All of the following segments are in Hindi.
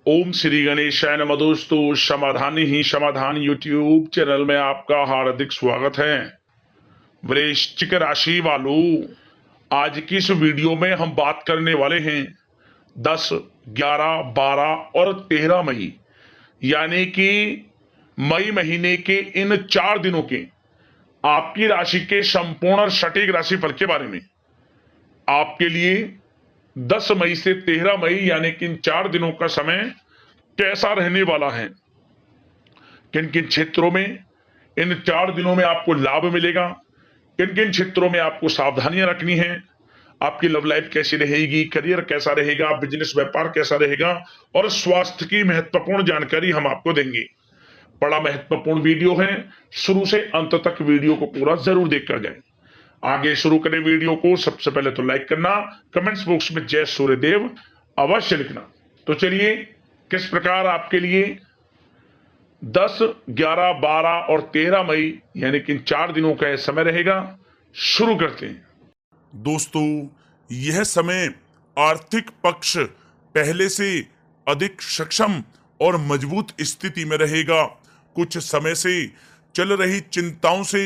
ओम श्री गणेशाय नमः। दोस्तों, समाधान ही समाधान यूट्यूब चैनल में आपका हार्दिक स्वागत है। वृश्चिक राशि वालों, आज की इस वीडियो में हम बात करने वाले हैं 10, 11, 12 और 13 मई यानी कि मई महीने के इन 4 दिनों के आपकी राशि के संपूर्ण और सटीक राशिफल के बारे में। आपके लिए 10 मई से 13 मई यानी कि इन 4 दिनों का समय कैसा रहने वाला है, किन किन क्षेत्रों में इन 4 दिनों में आपको लाभ मिलेगा, किन किन क्षेत्रों में आपको सावधानियां रखनी है, आपकी लव लाइफ कैसी रहेगी, करियर कैसा रहेगा, बिजनेस व्यापार कैसा रहेगा और स्वास्थ्य की महत्वपूर्ण जानकारी हम आपको देंगे। बड़ा महत्वपूर्ण वीडियो है, शुरू से अंत तक वीडियो को पूरा जरूर देखकर जाए। आगे शुरू करें वीडियो को, सबसे पहले तो लाइक करना, कमेंट्स बॉक्स में जय सूर्यदेव अवश्य लिखना। तो चलिए, किस प्रकार आपके लिए 10, 11, 12 और 13 मई यानी कि इन 4 दिनों का यह समय रहेगा, शुरू करते हैं। दोस्तों, यह समय आर्थिक पक्ष पहले से अधिक सक्षम और मजबूत स्थिति में रहेगा। कुछ समय से चल रही चिंताओं से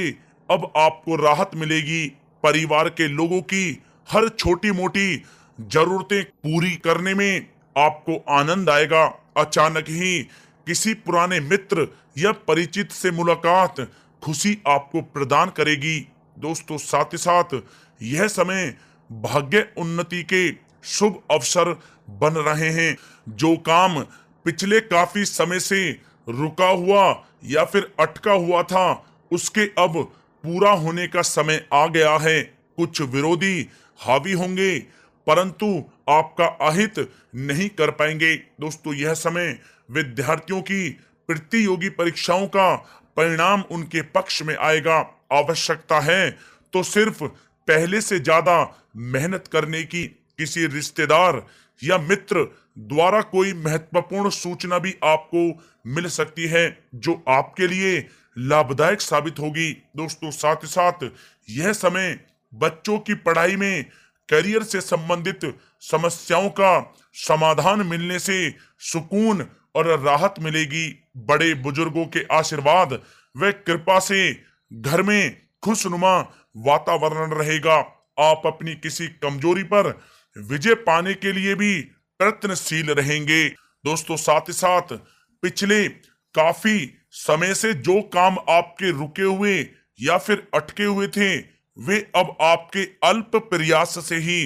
अब आपको राहत मिलेगी। परिवार के लोगों की हर छोटी मोटी जरूरतें पूरी करने में आपको आनंद आएगा। अचानक ही किसी पुराने मित्र या परिचित से मुलाकात खुशी आपको प्रदान करेगी। दोस्तों, साथ ही साथ यह समय भाग्य उन्नति के शुभ अवसर बन रहे हैं। जो काम पिछले काफी समय से रुका हुआ या फिर अटका हुआ था, उसके अब पूरा होने का समय आ गया है। कुछ विरोधी हावी होंगे, परंतु आपका अहित नहीं कर पाएंगे। दोस्तों, यह समय विद्यार्थियों की प्रतियोगी परीक्षाओं का परिणाम उनके पक्ष में आएगा। आवश्यकता है तो सिर्फ पहले से ज्यादा मेहनत करने की। किसी रिश्तेदार या मित्र द्वारा कोई महत्वपूर्ण सूचना भी आपको मिल सकती है, जो आपके लिए लाभदायक साबित होगी। दोस्तों, साथ ही साथ यह समय बच्चों की पढ़ाई में करियर से संबंधित समस्याओं का समाधान मिलने से सुकून और राहत मिलेगी। बड़े बुजुर्गों के आशीर्वाद व कृपा से घर में खुशनुमा वातावरण रहेगा। आप अपनी किसी कमजोरी पर विजय पाने के लिए भी प्रयत्नशील रहेंगे। दोस्तों, साथ ही साथ पिछले काफी समय से जो काम आपके रुके हुए या फिर अटके हुए थे, वे अब आपके अल्प प्रयास से ही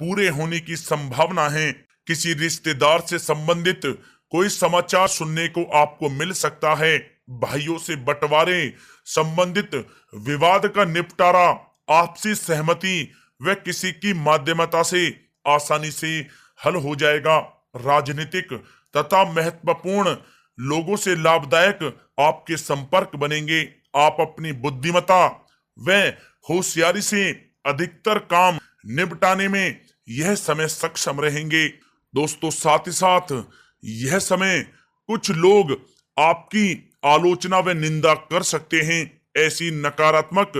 पूरे होने की संभावना है। किसी रिश्तेदार से संबंधित कोई समाचार सुनने को आपको मिल सकता है। भाइयों से बंटवारे संबंधित विवाद का निपटारा आपसी सहमति व किसी की माध्यमता से आसानी से हल हो जाएगा। राजनीतिक तथा महत्वपूर्ण लोगों से लाभदायक आपके संपर्क बनेंगे। आप अपनी बुद्धिमत्ता व होशियारी से अधिकतर काम निपटाने में यह समय सक्षम रहेंगे। दोस्तों, साथ ही साथ यह समय कुछ लोग आपकी आलोचना व निंदा कर सकते हैं। ऐसी नकारात्मक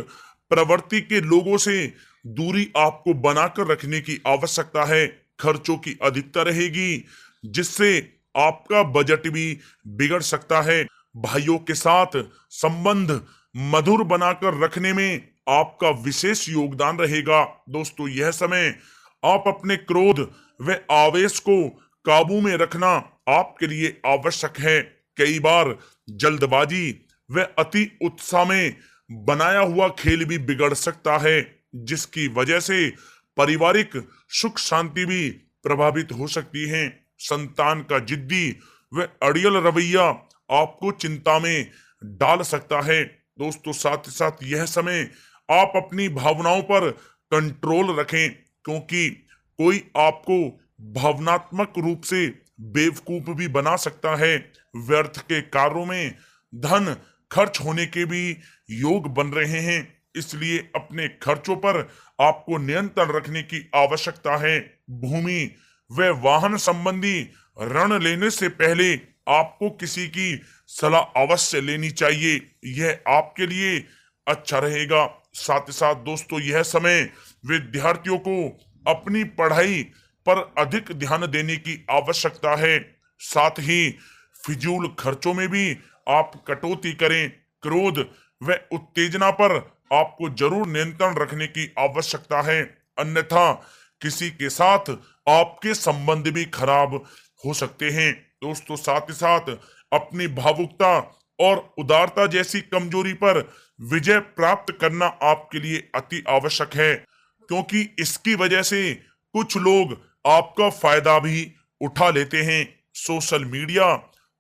प्रवृत्ति के लोगों से दूरी आपको बनाकर रखने की आवश्यकता है। खर्चों की अधिकता रहेगी, जिससे आपका बजट भी बिगड़ सकता है। भाइयों के साथ संबंध मधुर बनाकर रखने में आपका विशेष योगदान रहेगा। दोस्तों, यह समय आप अपने क्रोध व आवेश को काबू में रखना आपके लिए आवश्यक है। कई बार जल्दबाजी व अति उत्साह में बनाया हुआ खेल भी बिगड़ सकता है, जिसकी वजह से पारिवारिक सुख शांति भी प्रभावित हो सकती है। संतान का जिद्दी व अड़ियल रवैया आपको चिंता में डाल सकता है। दोस्तों, साथ ही साथ यह समय आप अपनी भावनाओं पर कंट्रोल रखें, क्योंकि कोई आपको भावनात्मक रूप से बेवकूफ भी बना सकता है। व्यर्थ के कार्यों में धन खर्च होने के भी योग बन रहे हैं, इसलिए अपने खर्चों पर आपको नियंत्रण रखने की आवश्यकता है। भूमि व वाहन संबंधी ऋण लेने से पहले आपको किसी की सलाह अवश्य लेनी चाहिए, यह आपके लिए अच्छा रहेगा। साथ ही साथ दोस्तों, यह समय विद्यार्थियों को अपनी पढ़ाई पर अधिक ध्यान देने की आवश्यकता है। साथ ही फिजूल खर्चों में भी आप कटौती करें। क्रोध व उत्तेजना पर आपको जरूर नियंत्रण रखने की आवश्यकता है, अन्यथा किसी के साथ आपके संबंध भी खराब हो सकते हैं। दोस्तों, साथ ही साथ अपनी भावुकता और उदारता जैसी कमजोरी पर विजय प्राप्त करना आपके लिए अति आवश्यक है, क्योंकि इसकी वजह से कुछ लोग आपका फायदा भी उठा लेते हैं। सोशल मीडिया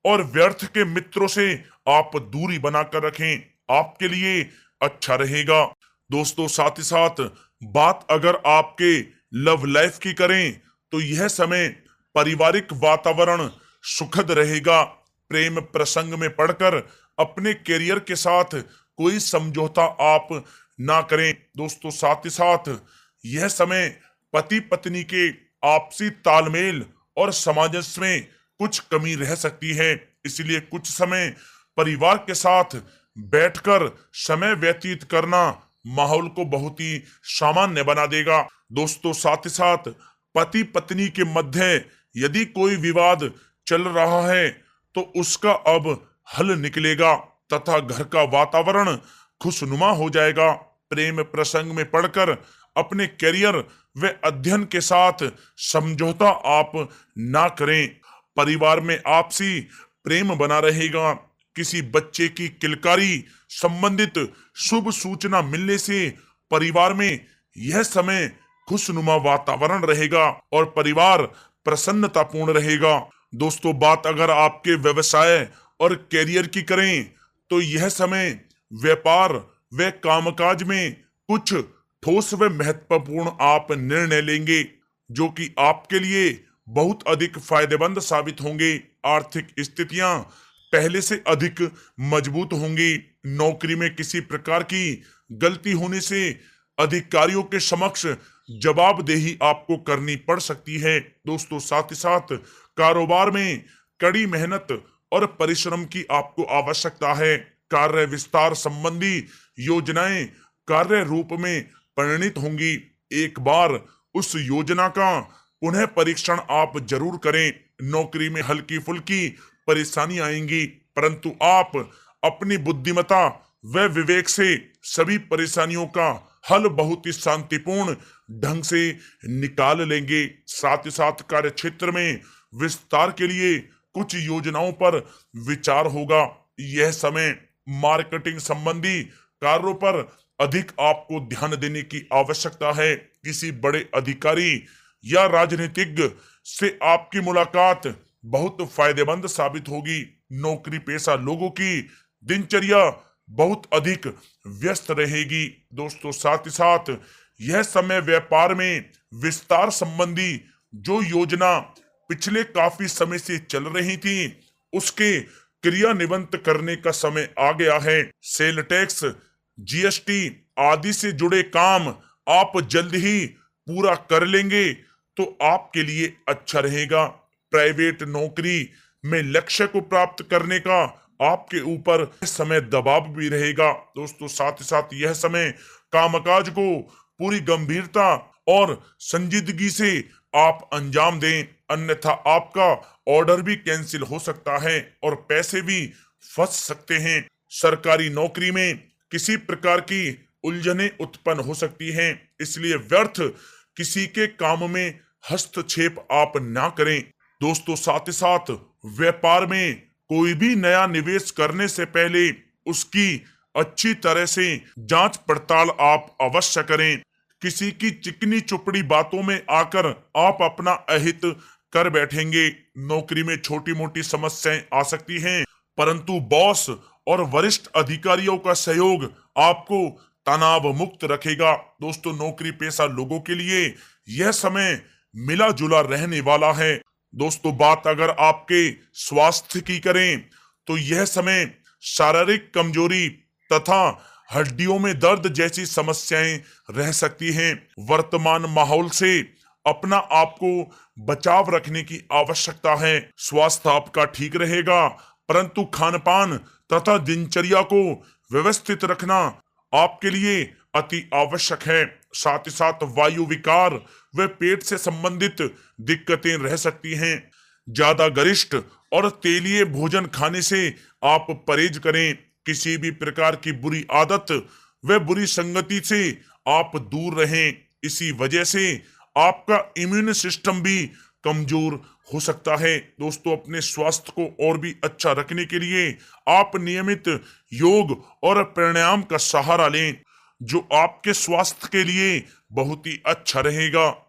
और व्यर्थ के मित्रों से आप दूरी बनाकर रखें, आपके लिए अच्छा रहेगा। दोस्तों, साथ ही साथ बात अगर आपके लव लाइफ की करें तो यह समय पारिवारिक वातावरण सुखद रहेगा। प्रेम प्रसंग में पड़कर अपने करियर के साथ कोई समझौता आप ना करें। दोस्तों, साथ ही साथ यह समय पति पत्नी के आपसी तालमेल और सामंजस्य में कुछ कमी रह सकती है, इसलिए कुछ समय परिवार के साथ बैठकर समय व्यतीत करना माहौल को बहुत ही सामान्य बना देगा। दोस्तों, साथ ही साथ पति पत्नी के मध्य यदि कोई विवाद चल रहा है तो उसका अब हल निकलेगा तथा घर का वातावरण खुशनुमा हो जाएगा। प्रेम प्रसंग में पड़कर अपने करियर व अध्ययन के साथ समझौता आप ना करें। परिवार में आपसी प्रेम बना रहेगा। किसी बच्चे की किलकारी संबंधित शुभ सूचना मिलने से परिवार में यह समय खुशनुमा वातावरण रहेगा और परिवार प्रसन्नतापूर्ण रहेगा। दोस्तों, बात अगर आपके व्यवसाय और करियर की करें तो यह समय व्यापार व कामकाज में कुछ ठोस व महत्वपूर्ण आप निर्णय लेंगे, जो कि आपके लिए बहुत अधिक फायदेमंद साबित होंगे। आर्थिक स्थितियां पहले से अधिक मजबूत होंगी। नौकरी में किसी प्रकार की गलती होने से अधिकारियों के समक्ष जवाबदेही आपको करनी पड़ सकती है। दोस्तों, साथ ही साथ कारोबार में कड़ी मेहनत और परिश्रम की आपको आवश्यकता है। कार्य विस्तार संबंधी योजनाएं कार्य रूप में परिणित होंगी। एक बार उस योजना का पुनः परीक्षण आप जरूर करें। नौकरी में हल्की फुल्की परेशानी आएंगी, परंतु आप अपनी बुद्धिमत्ता व विवेक से सभी परेशानियों का हल बहुत ही शांतिपूर्ण ढंग से निकाल लेंगे। साथ ही साथ कार्य क्षेत्र में विस्तार के लिए कुछ योजनाओं पर विचार होगा। यह समय मार्केटिंग संबंधी कार्यों पर अधिक आपको ध्यान देने की आवश्यकता है। किसी बड़े अधिकारी या राजनीतिज्ञ से आपकी मुलाकात बहुत फायदेमंद साबित होगी। नौकरी पेशा लोगों की दिनचर्या बहुत अधिक व्यस्त रहेगी। दोस्तों, साथ ही साथ यह समय व्यापार में विस्तार संबंधी जो योजना पिछले काफी समय से चल रही थी उसके क्रियान्वित करने का समय आ गया है। सेल टैक्स, जीएसटी आदि से जुड़े काम आप जल्द ही पूरा कर लेंगे तो आपके लिए अच्छा रहेगा। प्राइवेट नौकरी में लक्ष्य को प्राप्त करने का आपके ऊपर समय दबाव भी रहेगा। दोस्तों, साथ ही साथ यह समय कामकाज को पूरी गंभीरता और संजीदगी से आप अंजाम दें, अन्यथा आपका ऑर्डर भी कैंसिल हो सकता है और पैसे भी फंस सकते हैं। सरकारी नौकरी में किसी प्रकार की उलझनें उत्पन्न हो सकती हैं, इसलिए व्यर्थ किसी के काम में हस्तक्षेप आप ना करें। दोस्तों, साथ ही साथ व्यापार में कोई भी नया निवेश करने से पहले उसकी अच्छी तरह से जांच पड़ताल आप अवश्य करें। किसी की चिकनी चुपड़ी बातों में आकर आप अपना अहित कर बैठेंगे। नौकरी में छोटी मोटी समस्याएं आ सकती हैं, परंतु बॉस और वरिष्ठ अधिकारियों का सहयोग आपको तनाव मुक्त रखेगा। दोस्तों, नौकरी पेशा लोगों के लिए यह समय मिला जुला रहने वाला है। दोस्तों, बात अगर आपके स्वास्थ्य की करें तो यह समय शारीरिक कमजोरी तथा हड्डियों में दर्द जैसी समस्याएं रह सकती हैं। वर्तमान माहौल से अपना आपको बचाव रखने की आवश्यकता है। स्वास्थ्य आपका ठीक रहेगा, परंतु खान पान तथा दिनचर्या को व्यवस्थित रखना आपके लिए अति आवश्यक है। साथ ही साथ वायु विकार व पेट से संबंधित दिक्कतें रह सकती हैं। ज्यादा गरिष्ठ और तेलीय भोजन खाने से आप परहेज करें। किसी भी प्रकार की बुरी आदत व बुरी संगति से आप दूर रहें। इसी वजह से आपका इम्यून सिस्टम भी कमजोर हो सकता है। दोस्तों, अपने स्वास्थ्य को और भी अच्छा रखने के लिए आप नियमित योग और प्राणायाम का सहारा लें, जो आपके स्वास्थ्य के लिए बहुत ही अच्छा रहेगा।